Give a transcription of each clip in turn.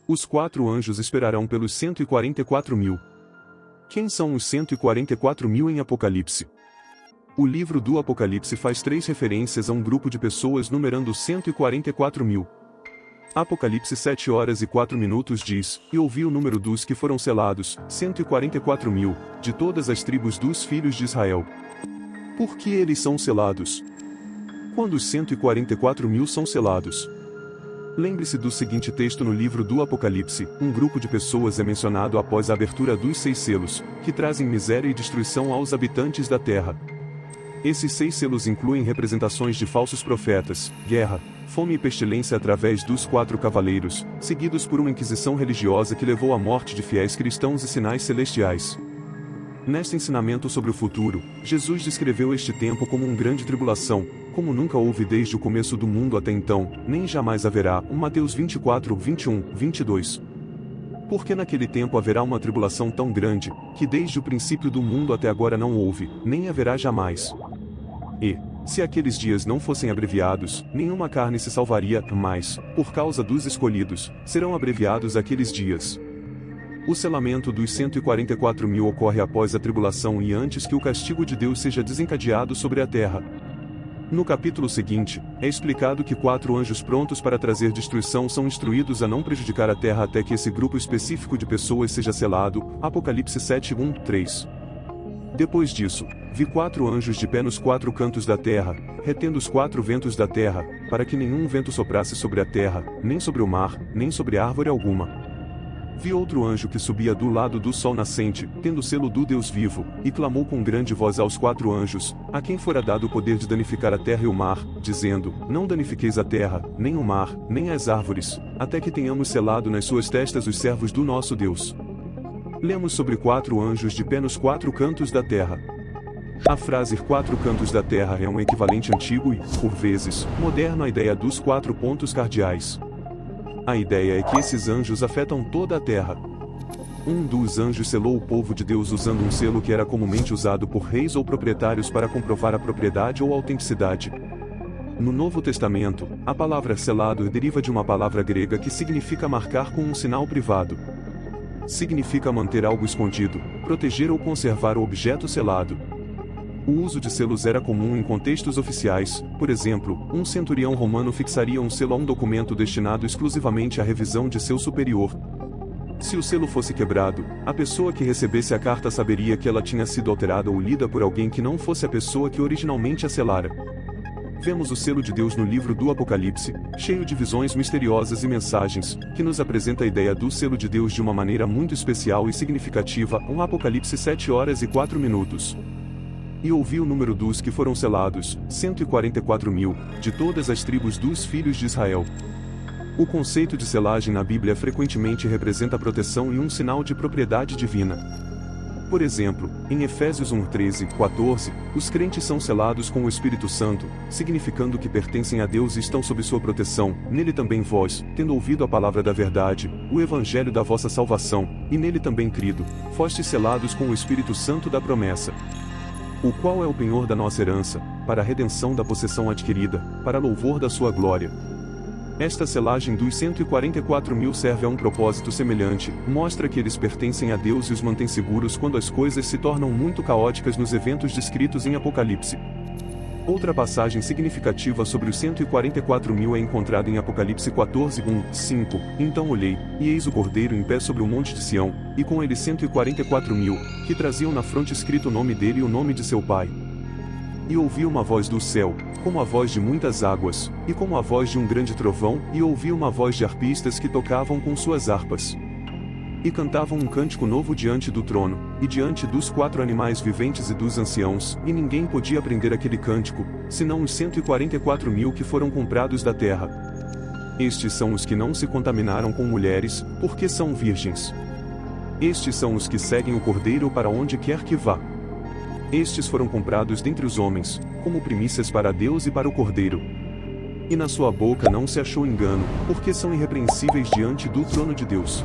Os 4 anjos esperarão pelos 144.000. Quem são os 144.000 em Apocalipse? O livro do Apocalipse faz 3 referências a um grupo de pessoas numerando 144.000. Apocalipse 7h04 diz, e ouvi o número dos que foram selados, 144.000, de todas as tribos dos filhos de Israel. Por que eles são selados? Quando os 144.000 são selados? Lembre-se do seguinte texto no livro do Apocalipse: um grupo de pessoas é mencionado após a abertura dos 6 selos, que trazem miséria e destruição aos habitantes da terra. Esses 6 selos incluem representações de falsos profetas, guerra, fome e pestilência através dos 4 cavaleiros, seguidos por uma inquisição religiosa que levou à morte de fiéis cristãos e sinais celestiais. Neste ensinamento sobre o futuro, Jesus descreveu este tempo como uma grande tribulação, como nunca houve desde o começo do mundo até então, nem jamais haverá. Mateus 24, 21, 22. Porque naquele tempo haverá uma tribulação tão grande, que desde o princípio do mundo até agora não houve, nem haverá jamais. E, se aqueles dias não fossem abreviados, nenhuma carne se salvaria, mas, por causa dos escolhidos, serão abreviados aqueles dias. O selamento dos 144.000 ocorre após a tribulação e antes que o castigo de Deus seja desencadeado sobre a terra. No capítulo seguinte, é explicado que 4 anjos prontos para trazer destruição são instruídos a não prejudicar a terra até que esse grupo específico de pessoas seja selado. Apocalipse 7, 1, 3. Depois disso, vi 4 anjos de pé nos 4 cantos da terra, retendo os 4 ventos da terra, para que nenhum vento soprasse sobre a terra, nem sobre o mar, nem sobre árvore alguma. Vi outro anjo que subia do lado do sol nascente, tendo o selo do Deus vivo, e clamou com grande voz aos 4 anjos, a quem fora dado o poder de danificar a terra e o mar, dizendo: não danifiqueis a terra, nem o mar, nem as árvores, até que tenhamos selado nas suas testas os servos do nosso Deus. Lemos sobre 4 anjos de pé nos 4 cantos da terra. A frase 4 cantos da terra é um equivalente antigo e, por vezes, moderno à ideia dos 4 pontos cardeais. A ideia é que esses anjos afetam toda a terra. Um dos anjos selou o povo de Deus usando um selo que era comumente usado por reis ou proprietários para comprovar a propriedade ou autenticidade. No Novo Testamento, a palavra selado deriva de uma palavra grega que significa marcar com um sinal privado. Significa manter algo escondido, proteger ou conservar o objeto selado. O uso de selos era comum em contextos oficiais, por exemplo, um centurião romano fixaria um selo a um documento destinado exclusivamente à revisão de seu superior. Se o selo fosse quebrado, a pessoa que recebesse a carta saberia que ela tinha sido alterada ou lida por alguém que não fosse a pessoa que originalmente a selara. Vemos o selo de Deus no livro do Apocalipse, cheio de visões misteriosas e mensagens, que nos apresenta a ideia do selo de Deus de uma maneira muito especial e significativa. Apocalipse 7h04. E ouvi o número dos que foram selados, 144.000, de todas as tribos dos filhos de Israel. O conceito de selagem na Bíblia frequentemente representa proteção e um sinal de propriedade divina. Por exemplo, em Efésios 1:13, 14, os crentes são selados com o Espírito Santo, significando que pertencem a Deus e estão sob sua proteção. Nele também vós, tendo ouvido a palavra da verdade, o evangelho da vossa salvação, e nele também crido, fostes selados com o Espírito Santo da promessa, o qual é o penhor da nossa herança, para a redenção da possessão adquirida, para louvor da sua glória. Esta selagem dos 144.000 serve a um propósito semelhante, mostra que eles pertencem a Deus e os mantém seguros quando as coisas se tornam muito caóticas nos eventos descritos em Apocalipse. Outra passagem significativa sobre os 144.000 é encontrada em Apocalipse 14, 1, 5. Então olhei, e eis o Cordeiro em pé sobre o monte de Sião, e com ele 144.000, que traziam na fronte escrito o nome dele e o nome de seu pai. E ouvi uma voz do céu, como a voz de muitas águas, e como a voz de um grande trovão, e ouvi uma voz de harpistas que tocavam com suas harpas. E cantavam um cântico novo diante do trono, e diante dos 4 animais viventes e dos anciãos, e ninguém podia aprender aquele cântico, senão os 144.000 que foram comprados da terra. Estes são os que não se contaminaram com mulheres, porque são virgens. Estes são os que seguem o Cordeiro para onde quer que vá. Estes foram comprados dentre os homens, como primícias para Deus e para o Cordeiro. E na sua boca não se achou engano, porque são irrepreensíveis diante do trono de Deus.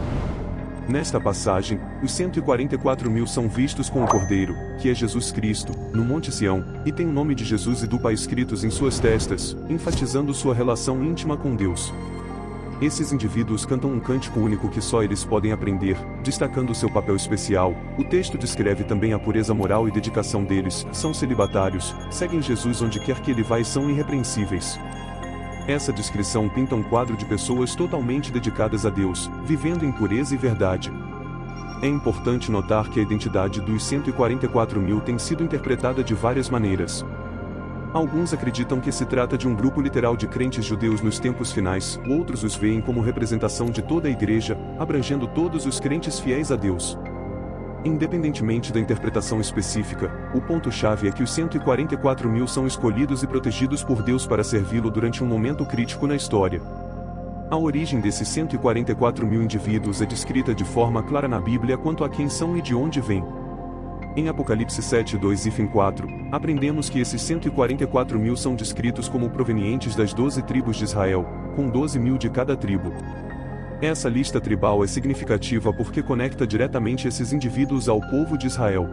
Nesta passagem, os 144.000 são vistos com o Cordeiro, que é Jesus Cristo, no Monte Sião, e tem o nome de Jesus e do Pai escritos em suas testas, enfatizando sua relação íntima com Deus. Esses indivíduos cantam um cântico único que só eles podem aprender, destacando seu papel especial. O texto descreve também a pureza moral e dedicação deles, são celibatários, seguem Jesus onde quer que ele vá e são irrepreensíveis. Essa descrição pinta um quadro de pessoas totalmente dedicadas a Deus, vivendo em pureza e verdade. É importante notar que a identidade dos 144.000 tem sido interpretada de várias maneiras. Alguns acreditam que se trata de um grupo literal de crentes judeus nos tempos finais, outros os veem como representação de toda a igreja, abrangendo todos os crentes fiéis a Deus. Independentemente da interpretação específica, o ponto-chave é que os 144.000 são escolhidos e protegidos por Deus para servi-lo durante um momento crítico na história. A origem desses 144.000 indivíduos é descrita de forma clara na Bíblia quanto a quem são e de onde vêm. Em Apocalipse 7:2-4, aprendemos que esses 144.000 são descritos como provenientes das 12 tribos de Israel, com 12.000 de cada tribo. Essa lista tribal é significativa porque conecta diretamente esses indivíduos ao povo de Israel.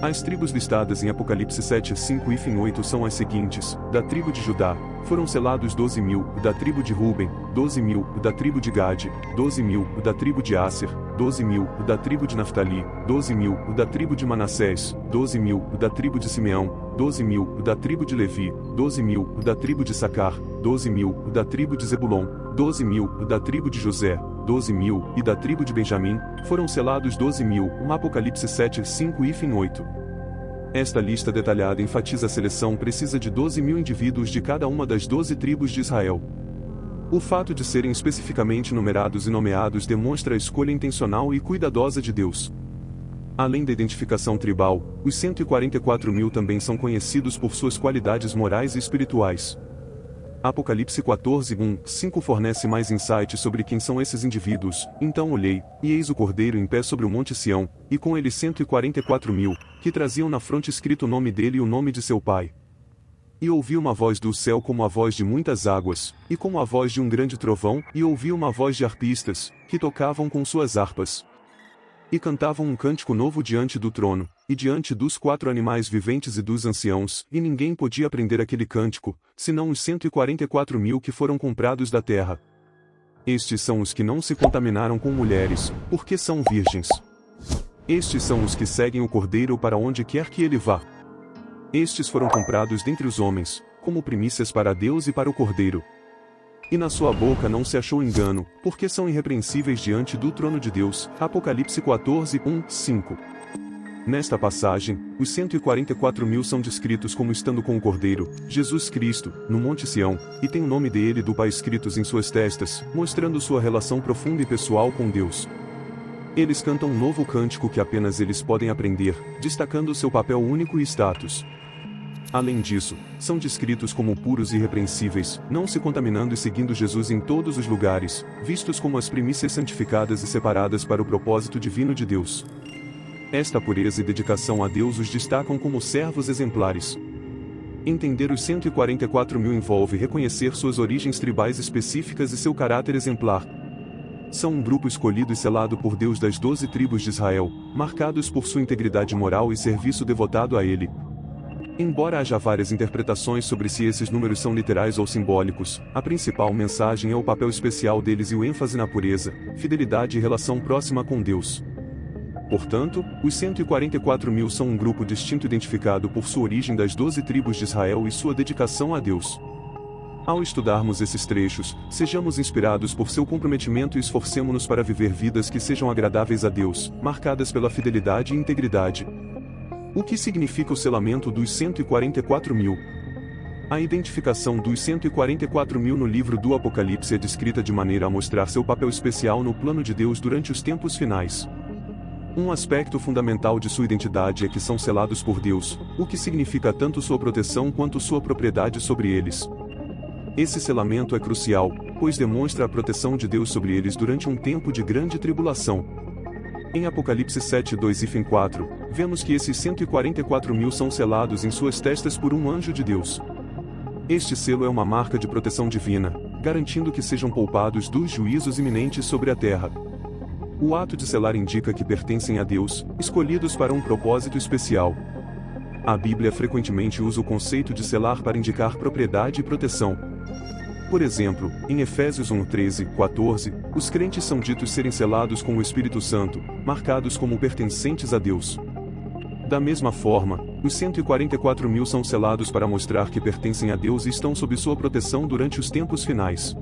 As tribos listadas em Apocalipse 7:5-8 são as seguintes: da tribo de Judá, foram selados 12.000, da tribo de Ruben, 12.000, da tribo de Gade, 12.000, da tribo de Asser, 12.000, da tribo de Naftali, 12.000, da tribo de Manassés, 12.000, da tribo de Simeão, 12.000, da tribo de Levi, 12.000, da tribo de Sacar, 12.000, da tribo de Zebulon, 12.000, da tribo de José, 12.000, e da tribo de Benjamim, foram selados 12.000, Apocalipse 7:5-8. Esta lista detalhada enfatiza a seleção precisa de 12.000 indivíduos de cada uma das 12 tribos de Israel. O fato de serem especificamente numerados e nomeados demonstra a escolha intencional e cuidadosa de Deus. Além da identificação tribal, os 144.000 também são conhecidos por suas qualidades morais e espirituais. Apocalipse 14:1-5 fornece mais insights sobre quem são esses indivíduos. Então olhei, e eis o Cordeiro em pé sobre o monte Sião, e com ele 144.000, que traziam na fronte escrito o nome dele e o nome de seu pai. E ouvi uma voz do céu como a voz de muitas águas, e como a voz de um grande trovão, e ouvi uma voz de harpistas, que tocavam com suas harpas. E cantavam um cântico novo diante do trono, e diante dos 4 animais viventes e dos anciãos, e ninguém podia aprender aquele cântico, senão os 144.000 que foram comprados da terra. Estes são os que não se contaminaram com mulheres, porque são virgens. Estes são os que seguem o Cordeiro para onde quer que ele vá. Estes foram comprados dentre os homens, como primícias para Deus e para o Cordeiro. E na sua boca não se achou engano, porque são irrepreensíveis diante do trono de Deus. Apocalipse 14:1-5. Nesta passagem, os 144.000 são descritos como estando com o Cordeiro, Jesus Cristo, no Monte Sião, e tem o nome dele e do Pai escritos em suas testas, mostrando sua relação profunda e pessoal com Deus. Eles cantam um novo cântico que apenas eles podem aprender, destacando seu papel único e status. Além disso, são descritos como puros e irrepreensíveis, não se contaminando e seguindo Jesus em todos os lugares, vistos como as primícias santificadas e separadas para o propósito divino de Deus. Esta pureza e dedicação a Deus os destacam como servos exemplares. Entender os 144.000 envolve reconhecer suas origens tribais específicas e seu caráter exemplar. São um grupo escolhido e selado por Deus das 12 tribos de Israel, marcados por sua integridade moral e serviço devotado a Ele. Embora haja várias interpretações sobre se esses números são literais ou simbólicos, a principal mensagem é o papel especial deles e o ênfase na pureza, fidelidade e relação próxima com Deus. Portanto, os 144.000 são um grupo distinto identificado por sua origem das 12 tribos de Israel e sua dedicação a Deus. Ao estudarmos esses trechos, sejamos inspirados por seu comprometimento e esforcemo-nos para viver vidas que sejam agradáveis a Deus, marcadas pela fidelidade e integridade. O que significa o selamento dos 144.000? A identificação dos 144.000 no livro do Apocalipse é descrita de maneira a mostrar seu papel especial no plano de Deus durante os tempos finais. Um aspecto fundamental de sua identidade é que são selados por Deus, o que significa tanto sua proteção quanto sua propriedade sobre eles. Esse selamento é crucial, pois demonstra a proteção de Deus sobre eles durante um tempo de grande tribulação. Em Apocalipse 7:2-4, vemos que esses 144.000 são selados em suas testas por um anjo de Deus. Este selo é uma marca de proteção divina, garantindo que sejam poupados dos juízos iminentes sobre a terra. O ato de selar indica que pertencem a Deus, escolhidos para um propósito especial. A Bíblia frequentemente usa o conceito de selar para indicar propriedade e proteção. Por exemplo, em Efésios 1, 13, 14, os crentes são ditos serem selados com o Espírito Santo, marcados como pertencentes a Deus. Da mesma forma, os 144 mil são selados para mostrar que pertencem a Deus e estão sob sua proteção durante os tempos finais.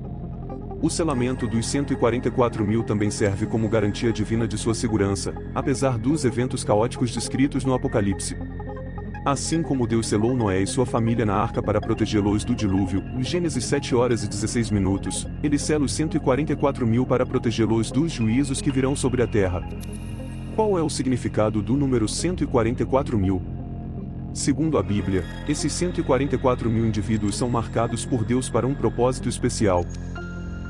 O selamento dos 144 mil também serve como garantia divina de sua segurança, apesar dos eventos caóticos descritos no Apocalipse. Assim como Deus selou Noé e sua família na arca para protegê-los do dilúvio, em Gênesis 7 horas e 16 minutos, ele sela os 144 mil para protegê-los dos juízos que virão sobre a terra. Qual é o significado do número 144 mil? Segundo a Bíblia, esses 144 mil indivíduos são marcados por Deus para um propósito especial.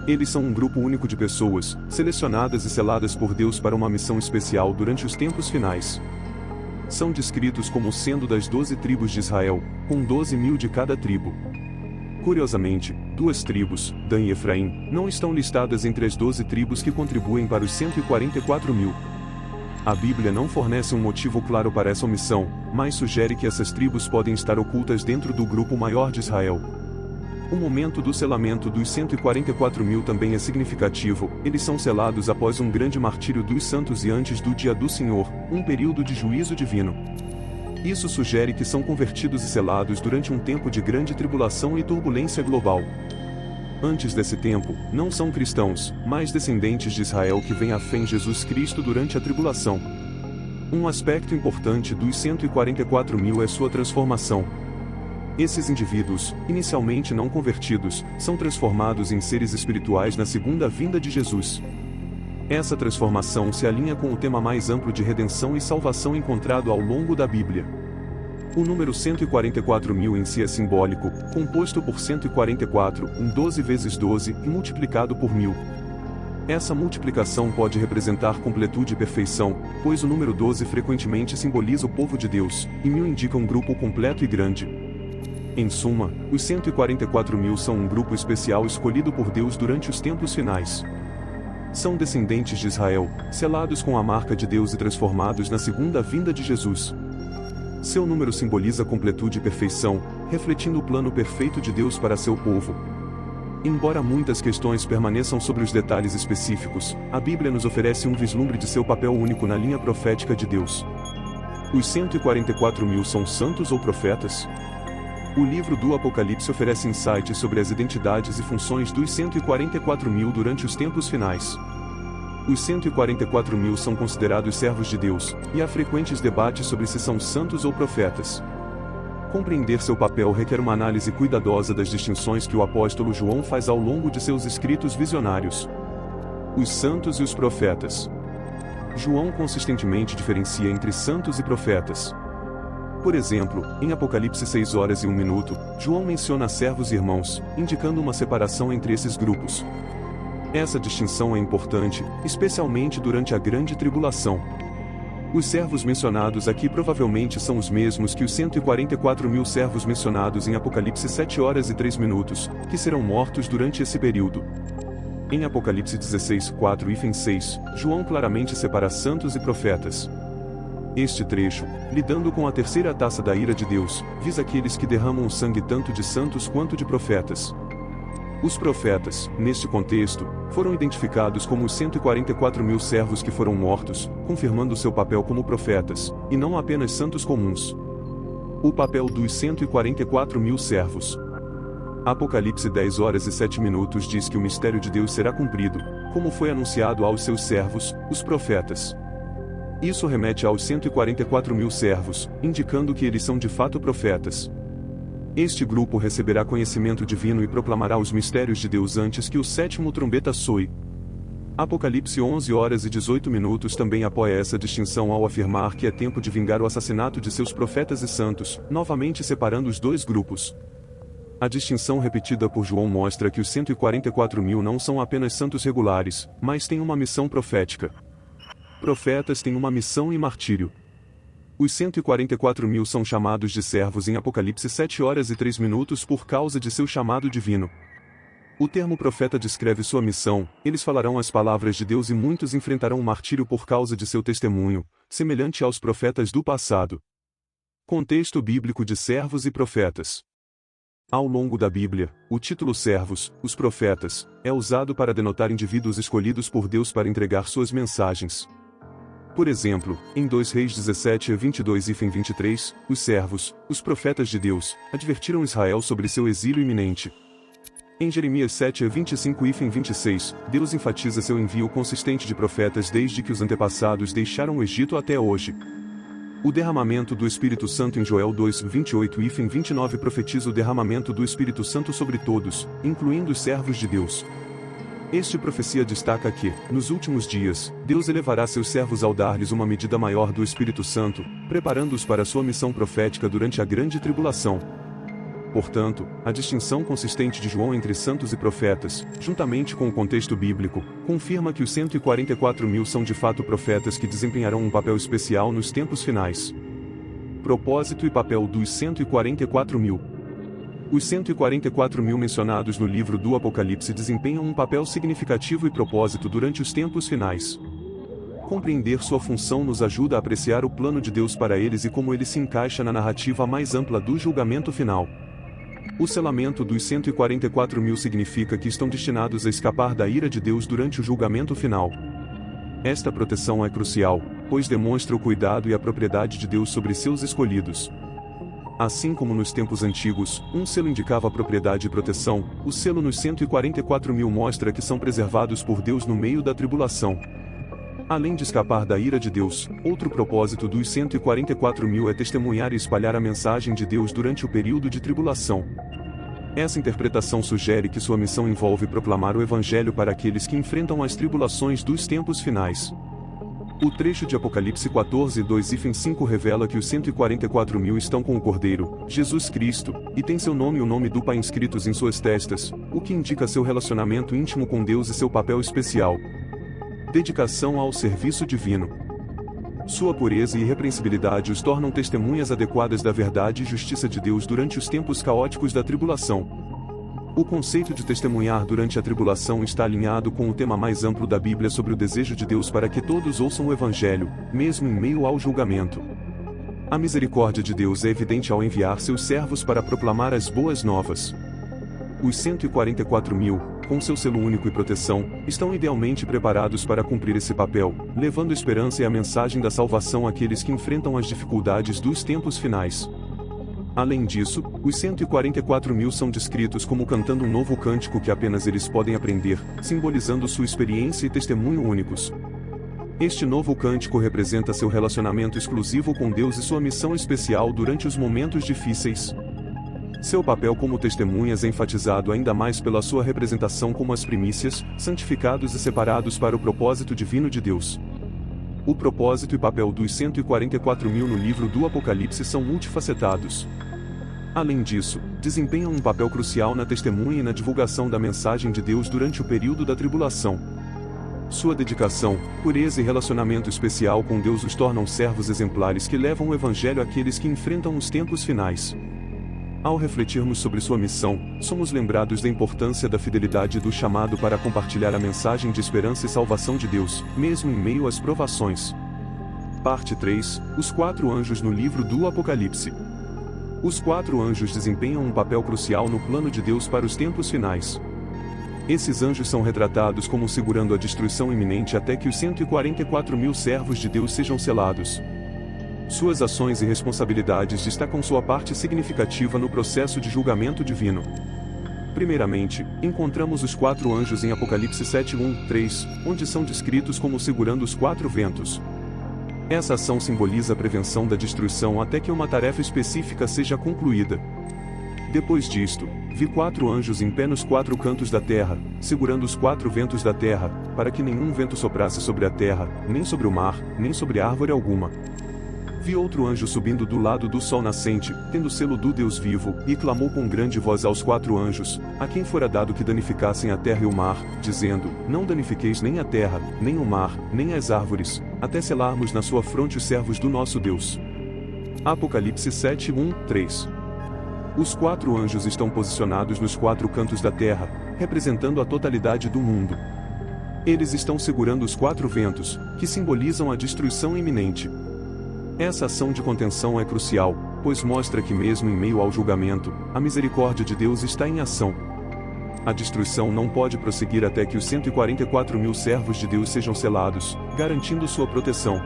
Eles são um grupo único de pessoas, selecionadas e seladas por Deus para uma missão especial durante os tempos finais. São descritos como sendo das 12 tribos de Israel, com 12 mil de cada tribo. Curiosamente, duas tribos, Dan e Efraim, não estão listadas entre as 12 tribos que contribuem para os 144 mil. A Bíblia não fornece um motivo claro para essa omissão, mas sugere que essas tribos podem estar ocultas dentro do grupo maior de Israel. O momento do selamento dos 144 mil também é significativo, eles são selados após um grande martírio dos santos e antes do dia do Senhor, um período de juízo divino. Isso sugere que são convertidos e selados durante um tempo de grande tribulação e turbulência global. Antes desse tempo, não são cristãos, mas descendentes de Israel que vêm à fé em Jesus Cristo durante a tribulação. Um aspecto importante dos 144 mil é sua transformação. Esses indivíduos, inicialmente não convertidos, são transformados em seres espirituais na segunda vinda de Jesus. Essa transformação se alinha com o tema mais amplo de redenção e salvação encontrado ao longo da Bíblia. O número 144 mil em si é simbólico, composto por 144, em 12 vezes 12, e multiplicado por 1000. Essa multiplicação pode representar completude e perfeição, pois o número 12 frequentemente simboliza o povo de Deus, e 1000 indica um grupo completo e grande. Em suma, os 144 mil são um grupo especial escolhido por Deus durante os tempos finais. São descendentes de Israel, selados com a marca de Deus e transformados na segunda vinda de Jesus. Seu número simboliza completude e perfeição, refletindo o plano perfeito de Deus para seu povo. Embora muitas questões permaneçam sobre os detalhes específicos, a Bíblia nos oferece um vislumbre de seu papel único na linha profética de Deus. Os 144 mil são santos ou profetas? O livro do Apocalipse oferece insights sobre as identidades e funções dos 144 mil durante os tempos finais. Os 144 mil são considerados servos de Deus, e há frequentes debates sobre se são santos ou profetas. Compreender seu papel requer uma análise cuidadosa das distinções que o apóstolo João faz ao longo de seus escritos visionários. Os santos e os profetas. João consistentemente diferencia entre santos e profetas. Por exemplo, em Apocalipse 6 horas e 1 minuto, João menciona servos e irmãos, indicando uma separação entre esses grupos. Essa distinção é importante, especialmente durante a grande tribulação. Os servos mencionados aqui provavelmente são os mesmos que os 144 mil servos mencionados em Apocalipse 7 horas e 3 minutos, que serão mortos durante esse período. Em Apocalipse 16, 4 e 6, João claramente separa santos e profetas. Este trecho, lidando com a terceira taça da ira de Deus, visa aqueles que derramam o sangue tanto de santos quanto de profetas. Os profetas, neste contexto, foram identificados como os 144 mil servos que foram mortos, confirmando seu papel como profetas, e não apenas santos comuns. O papel dos 144 mil servos. Apocalipse 10 horas e 7 minutos diz que o mistério de Deus será cumprido, como foi anunciado aos seus servos, os profetas. Isso remete aos 144 mil servos, indicando que eles são de fato profetas. Este grupo receberá conhecimento divino e proclamará os mistérios de Deus antes que o sétimo trombeta soe. Apocalipse 11 horas e 18 minutos também apoia essa distinção ao afirmar que é tempo de vingar o assassinato de seus profetas e santos, novamente separando os dois grupos. A distinção repetida por João mostra que os 144 mil não são apenas santos regulares, mas têm uma missão profética. Profetas têm uma missão e martírio. Os 144 mil são chamados de servos em Apocalipse 7 horas e 3 minutos por causa de seu chamado divino. O termo profeta descreve sua missão, eles falarão as palavras de Deus e muitos enfrentarão o martírio por causa de seu testemunho, semelhante aos profetas do passado. Contexto bíblico de servos e profetas. Ao longo da Bíblia, o título servos, os profetas, é usado para denotar indivíduos escolhidos por Deus para entregar suas mensagens. Por exemplo, em 2 Reis 17:22-23, os servos, os profetas de Deus, advertiram Israel sobre seu exílio iminente. Em Jeremias 7:25-26, Deus enfatiza seu envio consistente de profetas desde que os antepassados deixaram o Egito até hoje. O derramamento do Espírito Santo em Joel 2:28-29 profetiza o derramamento do Espírito Santo sobre todos, incluindo os servos de Deus. Este profecia destaca que, nos últimos dias, Deus elevará seus servos ao dar-lhes uma medida maior do Espírito Santo, preparando-os para sua missão profética durante a grande tribulação. Portanto, a distinção consistente de João entre santos e profetas, juntamente com o contexto bíblico, confirma que os 144.000 são de fato profetas que desempenharão um papel especial nos tempos finais. Propósito e papel dos 144.000. Os 144.000 mencionados no livro do Apocalipse desempenham um papel significativo e propósito durante os tempos finais. Compreender sua função nos ajuda a apreciar o plano de Deus para eles e como ele se encaixa na narrativa mais ampla do julgamento final. O selamento dos 144.000 significa que estão destinados a escapar da ira de Deus durante o julgamento final. Esta proteção é crucial, pois demonstra o cuidado e a propriedade de Deus sobre seus escolhidos. Assim como nos tempos antigos, um selo indicava propriedade e proteção, o selo nos 144.000 mostra que são preservados por Deus no meio da tribulação. Além de escapar da ira de Deus, outro propósito dos 144.000 é testemunhar e espalhar a mensagem de Deus durante o período de tribulação. Essa interpretação sugere que sua missão envolve proclamar o Evangelho para aqueles que enfrentam as tribulações dos tempos finais. O trecho de Apocalipse 14:2-5 revela que os 144.000 estão com o Cordeiro, Jesus Cristo, e tem seu nome e o nome do Pai inscritos em suas testas, o que indica seu relacionamento íntimo com Deus e seu papel especial. Dedicação ao serviço divino. Sua pureza e irrepreensibilidade os tornam testemunhas adequadas da verdade e justiça de Deus durante os tempos caóticos da tribulação. O conceito de testemunhar durante a tribulação está alinhado com o tema mais amplo da Bíblia sobre o desejo de Deus para que todos ouçam o Evangelho, mesmo em meio ao julgamento. A misericórdia de Deus é evidente ao enviar seus servos para proclamar as boas novas. Os 144.000, com seu selo único e proteção, estão idealmente preparados para cumprir esse papel, levando esperança e a mensagem da salvação àqueles que enfrentam as dificuldades dos tempos finais. Além disso, os 144.000 são descritos como cantando um novo cântico que apenas eles podem aprender, simbolizando sua experiência e testemunho únicos. Este novo cântico representa seu relacionamento exclusivo com Deus e sua missão especial durante os momentos difíceis. Seu papel como testemunhas é enfatizado ainda mais pela sua representação como as primícias, santificados e separados para o propósito divino de Deus. O propósito e papel dos 144.000 no livro do Apocalipse são multifacetados. Além disso, desempenham um papel crucial na testemunha e na divulgação da mensagem de Deus durante o período da tribulação. Sua dedicação, pureza e relacionamento especial com Deus os tornam servos exemplares que levam o Evangelho àqueles que enfrentam os tempos finais. Ao refletirmos sobre sua missão, somos lembrados da importância da fidelidade e do chamado para compartilhar a mensagem de esperança e salvação de Deus, mesmo em meio às provações. Parte 3: Os 4 anjos no livro do Apocalipse. Os 4 anjos desempenham um papel crucial no plano de Deus para os tempos finais. Esses anjos são retratados como segurando a destruição iminente até que os 144.000 servos de Deus sejam selados. Suas ações e responsabilidades destacam sua parte significativa no processo de julgamento divino. Primeiramente, encontramos os 4 anjos em Apocalipse 7:1-3, onde são descritos como segurando os 4 ventos. Essa ação simboliza a prevenção da destruição até que uma tarefa específica seja concluída. Depois disto, vi 4 anjos em pé nos 4 cantos da terra, segurando os 4 ventos da terra, para que nenhum vento soprasse sobre a terra, nem sobre o mar, nem sobre árvore alguma. Vi outro anjo subindo do lado do sol nascente, tendo o selo do Deus vivo, e clamou com grande voz aos 4 anjos, a quem fora dado que danificassem a terra e o mar, dizendo: Não danifiqueis nem a terra, nem o mar, nem as árvores, até selarmos na sua fronte os servos do nosso Deus. Apocalipse 7:1-3. Os 4 anjos estão posicionados nos 4 cantos da terra, representando a totalidade do mundo. Eles estão segurando os 4 ventos, que simbolizam a destruição iminente. Essa ação de contenção é crucial, pois mostra que mesmo em meio ao julgamento, a misericórdia de Deus está em ação. A destruição não pode prosseguir até que os 144.000 servos de Deus sejam selados, garantindo sua proteção.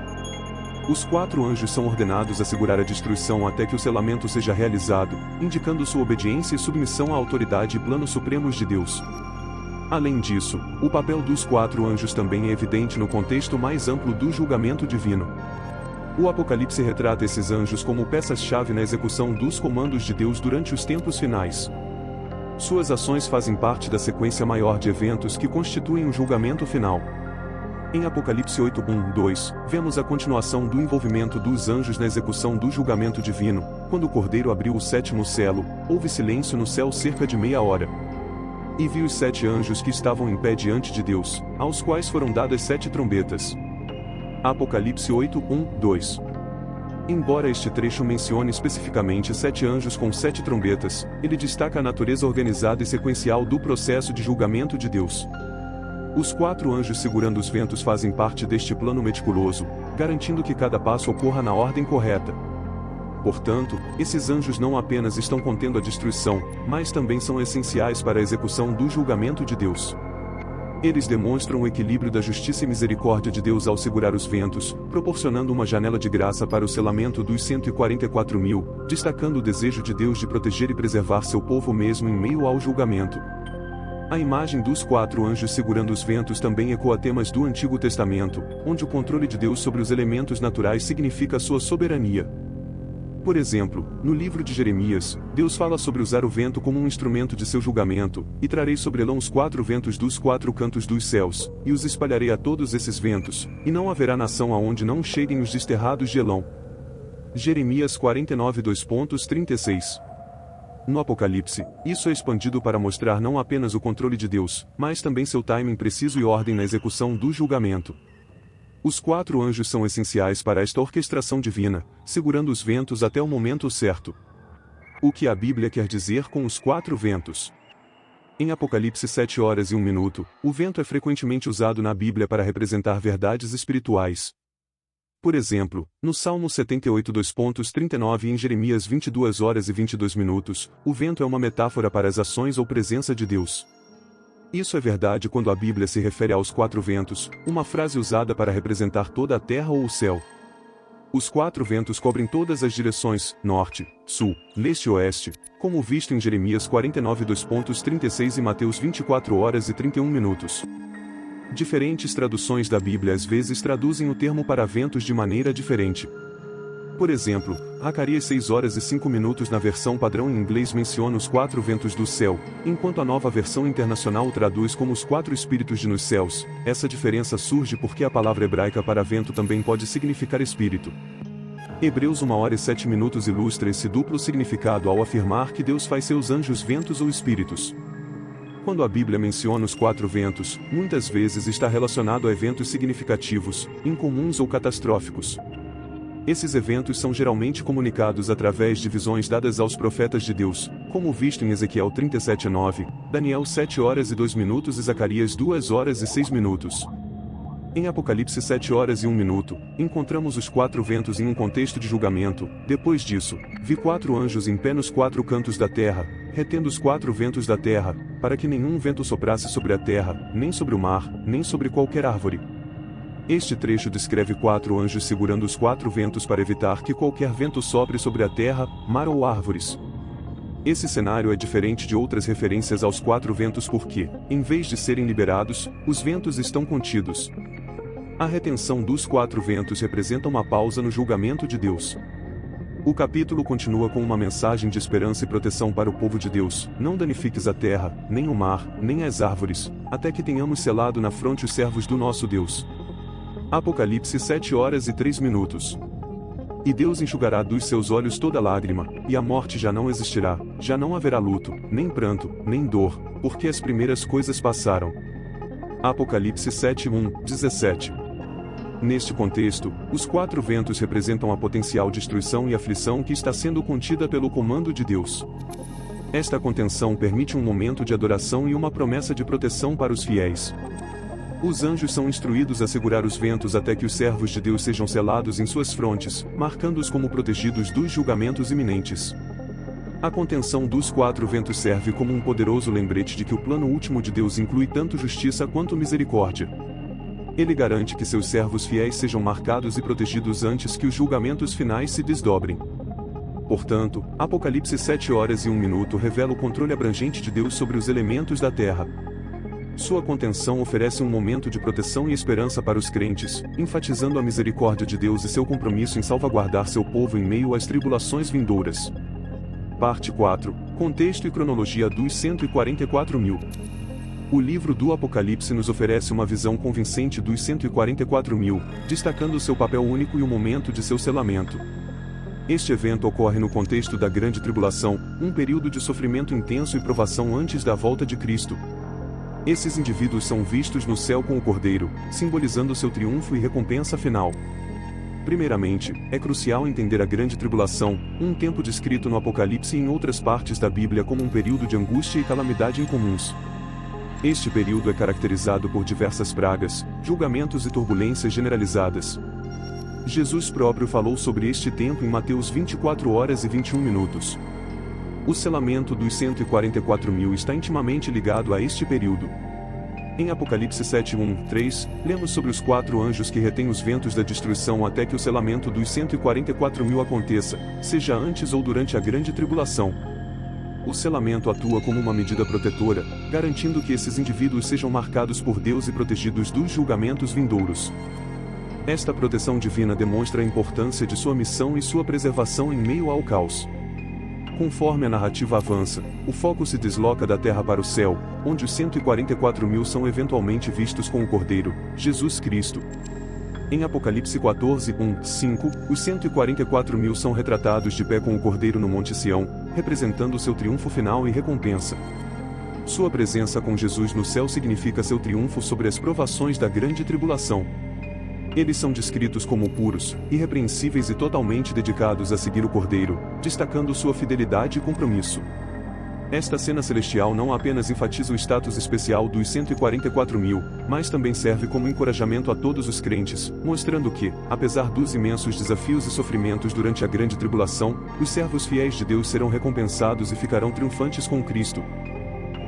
Os 4 anjos são ordenados a segurar a destruição até que o selamento seja realizado, indicando sua obediência e submissão à autoridade e planos supremos de Deus. Além disso, o papel dos 4 anjos também é evidente no contexto mais amplo do julgamento divino. O Apocalipse retrata esses anjos como peças-chave na execução dos comandos de Deus durante os tempos finais. Suas ações fazem parte da sequência maior de eventos que constituem o julgamento final. Em Apocalipse 8:1-2, vemos a continuação do envolvimento dos anjos na execução do julgamento divino. Quando o Cordeiro abriu o 7º selo, houve silêncio no céu cerca de meia hora. E vi os 7 anjos que estavam em pé diante de Deus, aos quais foram dadas 7 trombetas. Apocalipse 8:1-2. Embora este trecho mencione especificamente 7 anjos com 7 trombetas, ele destaca a natureza organizada e sequencial do processo de julgamento de Deus. Os 4 anjos segurando os ventos fazem parte deste plano meticuloso, garantindo que cada passo ocorra na ordem correta. Portanto, esses anjos não apenas estão contendo a destruição, mas também são essenciais para a execução do julgamento de Deus. Eles demonstram o equilíbrio da justiça e misericórdia de Deus ao segurar os ventos, proporcionando uma janela de graça para o selamento dos 144.000, destacando o desejo de Deus de proteger e preservar seu povo mesmo em meio ao julgamento. A imagem dos 4 anjos segurando os ventos também ecoa temas do Antigo Testamento, onde o controle de Deus sobre os elementos naturais significa sua soberania. Por exemplo, no livro de Jeremias, Deus fala sobre usar o vento como um instrumento de seu julgamento, e trarei sobre Elão os 4 ventos dos 4 cantos dos céus, e os espalharei a todos esses ventos, e não haverá nação aonde não cheguem os desterrados de Elão. Jeremias 49:2-36. No Apocalipse, isso é expandido para mostrar não apenas o controle de Deus, mas também seu timing preciso e ordem na execução do julgamento. Os 4 anjos são essenciais para esta orquestração divina, segurando os ventos até o momento certo. O que a Bíblia quer dizer com os 4 ventos? Em Apocalipse 7:01, o vento é frequentemente usado na Bíblia para representar verdades espirituais. Por exemplo, no Salmo 78:2-39 e em Jeremias 22:22, o vento é uma metáfora para as ações ou presença de Deus. Isso é verdade quando a Bíblia se refere aos 4 ventos, uma frase usada para representar toda a terra ou o céu. Os 4 ventos cobrem todas as direções, norte, sul, leste e oeste, como visto em Jeremias 49:2-36 e Mateus 24:31. Diferentes traduções da Bíblia às vezes traduzem o termo para ventos de maneira diferente. Por exemplo, Zacarias 6:05 na versão padrão em inglês menciona os 4 ventos do céu, enquanto a nova versão internacional o traduz como os 4 espíritos de nos céus. Essa diferença surge porque a palavra hebraica para vento também pode significar espírito. Hebreus 1:07 ilustra esse duplo significado ao afirmar que Deus faz seus anjos ventos ou espíritos. Quando a Bíblia menciona os 4 ventos, muitas vezes está relacionado a eventos significativos, incomuns ou catastróficos. Esses eventos são geralmente comunicados através de visões dadas aos profetas de Deus, como visto em Ezequiel 37:9, Daniel 7:02 e Zacarias 2:06. Em Apocalipse 7:01, encontramos os 4 ventos em um contexto de julgamento. Depois disso, vi 4 anjos em pé nos 4 cantos da terra, retendo os 4 ventos da terra, para que nenhum vento soprasse sobre a terra, nem sobre o mar, nem sobre qualquer árvore. Este trecho descreve 4 anjos segurando os 4 ventos para evitar que qualquer vento sopre sobre a terra, mar ou árvores. Esse cenário é diferente de outras referências aos 4 ventos porque, em vez de serem liberados, os ventos estão contidos. A retenção dos 4 ventos representa uma pausa no julgamento de Deus. O capítulo continua com uma mensagem de esperança e proteção para o povo de Deus: não danifiques a terra, nem o mar, nem as árvores, até que tenhamos selado na fronte os servos do nosso Deus. Apocalipse 7:03. E Deus enxugará dos seus olhos toda lágrima, e a morte já não existirá, já não haverá luto, nem pranto, nem dor, porque as primeiras coisas passaram. Apocalipse 7:17. Neste contexto, os 4 ventos representam a potencial destruição e aflição que está sendo contida pelo comando de Deus. Esta contenção permite um momento de adoração e uma promessa de proteção para os fiéis. Os anjos são instruídos a segurar os ventos até que os servos de Deus sejam selados em suas frontes, marcando-os como protegidos dos julgamentos iminentes. A contenção dos 4 ventos serve como um poderoso lembrete de que o plano último de Deus inclui tanto justiça quanto misericórdia. Ele garante que seus servos fiéis sejam marcados e protegidos antes que os julgamentos finais se desdobrem. Portanto, Apocalipse 7h01 revela o controle abrangente de Deus sobre os elementos da terra. Sua contenção oferece um momento de proteção e esperança para os crentes, enfatizando a misericórdia de Deus e seu compromisso em salvaguardar seu povo em meio às tribulações vindouras. Parte 4. Contexto e cronologia dos 144.000. O livro do Apocalipse nos oferece uma visão convincente dos 144.000, destacando seu papel único e o momento de seu selamento. Este evento ocorre no contexto da Grande Tribulação, um período de sofrimento intenso e provação antes da volta de Cristo. Esses indivíduos são vistos no céu com o Cordeiro, simbolizando seu triunfo e recompensa final. Primeiramente, é crucial entender a Grande Tribulação, um tempo descrito no Apocalipse e em outras partes da Bíblia como um período de angústia e calamidade incomuns. Este período é caracterizado por diversas pragas, julgamentos e turbulências generalizadas. Jesus próprio falou sobre este tempo em Mateus 24h21. O selamento dos 144.000 está intimamente ligado a este período. Em Apocalipse 7:1-3, lemos sobre os 4 anjos que retêm os ventos da destruição até que o selamento dos 144.000 aconteça, seja antes ou durante a Grande Tribulação. O selamento atua como uma medida protetora, garantindo que esses indivíduos sejam marcados por Deus e protegidos dos julgamentos vindouros. Esta proteção divina demonstra a importância de sua missão e sua preservação em meio ao caos. Conforme a narrativa avança, o foco se desloca da terra para o céu, onde os 144.000 são eventualmente vistos com o Cordeiro, Jesus Cristo. Em Apocalipse 14:1-5, os 144.000 são retratados de pé com o Cordeiro no Monte Sião, representando seu triunfo final e recompensa. Sua presença com Jesus no céu significa seu triunfo sobre as provações da Grande Tribulação. Eles são descritos como puros, irrepreensíveis e totalmente dedicados a seguir o Cordeiro, destacando sua fidelidade e compromisso. Esta cena celestial não apenas enfatiza o status especial dos 144.000, mas também serve como encorajamento a todos os crentes, mostrando que, apesar dos imensos desafios e sofrimentos durante a Grande Tribulação, os servos fiéis de Deus serão recompensados e ficarão triunfantes com Cristo.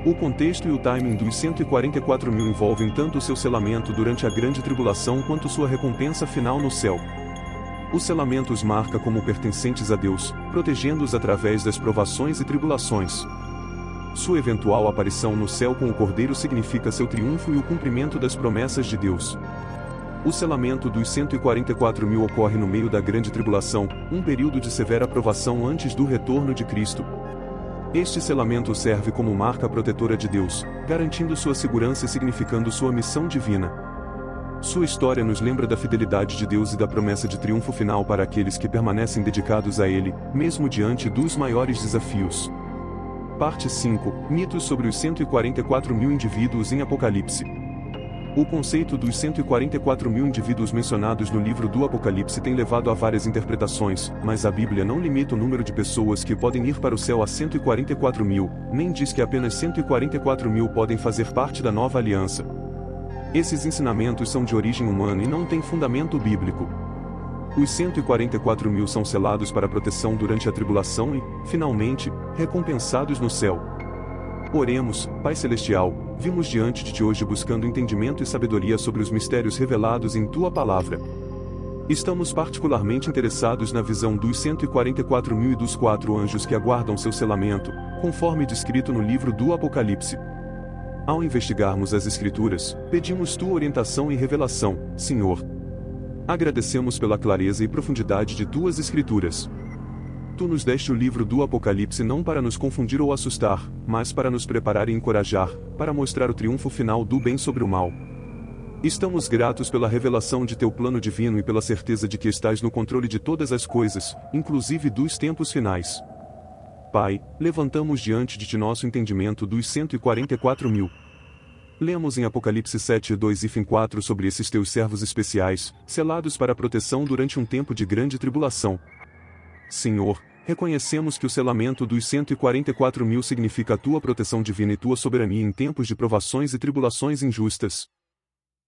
O contexto e o timing dos 144.000 envolvem tanto o seu selamento durante a Grande Tribulação quanto sua recompensa final no céu. O selamento os marca como pertencentes a Deus, protegendo-os através das provações e tribulações. Sua eventual aparição no céu com o Cordeiro significa seu triunfo e o cumprimento das promessas de Deus. O selamento dos 144.000 ocorre no meio da Grande Tribulação, um período de severa provação antes do retorno de Cristo. Este selamento serve como marca protetora de Deus, garantindo sua segurança e significando sua missão divina. Sua história nos lembra da fidelidade de Deus e da promessa de triunfo final para aqueles que permanecem dedicados a Ele, mesmo diante dos maiores desafios. Parte 5. Mitos sobre os 144.000 indivíduos em Apocalipse. O conceito dos 144.000 indivíduos mencionados no livro do Apocalipse tem levado a várias interpretações, mas a Bíblia não limita o número de pessoas que podem ir para o céu a 144.000, nem diz que apenas 144.000 podem fazer parte da nova aliança. Esses ensinamentos são de origem humana e não têm fundamento bíblico. Os 144.000 são selados para proteção durante a tribulação e, finalmente, recompensados no céu. Oremos, Pai Celestial, vimos diante de Ti hoje buscando entendimento e sabedoria sobre os mistérios revelados em Tua Palavra. Estamos particularmente interessados na visão dos 144.000 e dos 4 anjos que aguardam seu selamento, conforme descrito no livro do Apocalipse. Ao investigarmos as Escrituras, pedimos Tua orientação e revelação, Senhor. Agradecemos pela clareza e profundidade de Tuas Escrituras. Tu nos deste o livro do Apocalipse não para nos confundir ou assustar, mas para nos preparar e encorajar, para mostrar o triunfo final do bem sobre o mal. Estamos gratos pela revelação de Teu plano divino e pela certeza de que estás no controle de todas as coisas, inclusive dos tempos finais. Pai, levantamos diante de Ti nosso entendimento dos 144.000. Lemos em Apocalipse 7:2-4 sobre esses Teus servos especiais, selados para proteção durante um tempo de grande tribulação. Senhor, reconhecemos que o selamento dos 144.000 significa a Tua proteção divina e Tua soberania em tempos de provações e tribulações injustas.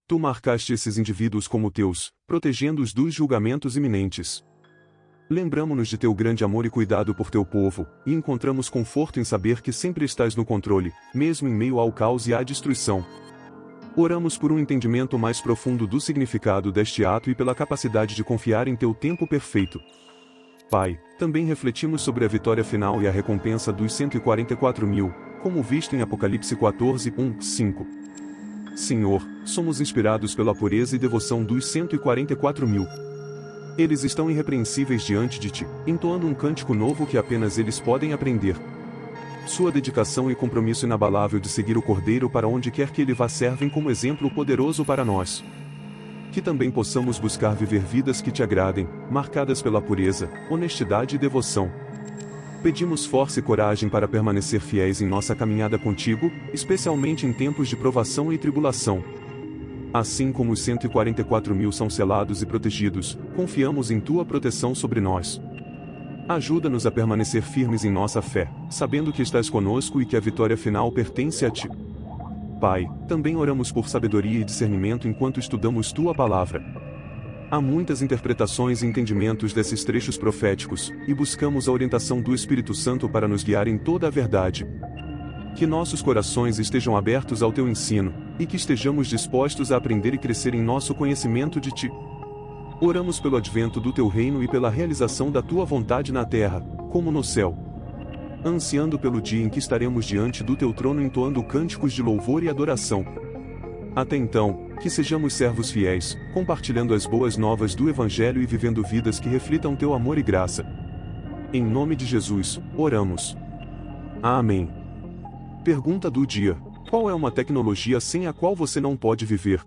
Tu marcaste esses indivíduos como teus, protegendo-os dos julgamentos iminentes. Lembramo-nos de teu grande amor e cuidado por teu povo, e encontramos conforto em saber que sempre estás no controle, mesmo em meio ao caos e à destruição. Oramos por um entendimento mais profundo do significado deste ato e pela capacidade de confiar em teu tempo perfeito. Pai, também refletimos sobre a vitória final e a recompensa dos 144.000, como visto em Apocalipse 14, 1, 5. Senhor, somos inspirados pela pureza e devoção dos 144.000. Eles estão irrepreensíveis diante de ti, entoando um cântico novo que apenas eles podem aprender. Sua dedicação e compromisso inabalável de seguir o Cordeiro para onde quer que ele vá servem como exemplo poderoso para nós. Que também possamos buscar viver vidas que te agradem, marcadas pela pureza, honestidade e devoção. Pedimos força e coragem para permanecer fiéis em nossa caminhada contigo, especialmente em tempos de provação e tribulação. Assim como os 144.000 são selados e protegidos, confiamos em tua proteção sobre nós. Ajuda-nos a permanecer firmes em nossa fé, sabendo que estás conosco e que a vitória final pertence a ti. Pai, também oramos por sabedoria e discernimento enquanto estudamos tua palavra. Há muitas interpretações e entendimentos desses trechos proféticos, e buscamos a orientação do Espírito Santo para nos guiar em toda a verdade. Que nossos corações estejam abertos ao teu ensino, e que estejamos dispostos a aprender e crescer em nosso conhecimento de ti. Oramos pelo advento do teu reino e pela realização da tua vontade na terra, como no céu. Ansiando pelo dia em que estaremos diante do teu trono entoando cânticos de louvor e adoração. Até então, que sejamos servos fiéis, compartilhando as boas novas do Evangelho e vivendo vidas que reflitam teu amor e graça. Em nome de Jesus, oramos. Amém. Pergunta do dia: qual é uma tecnologia sem a qual você não pode viver?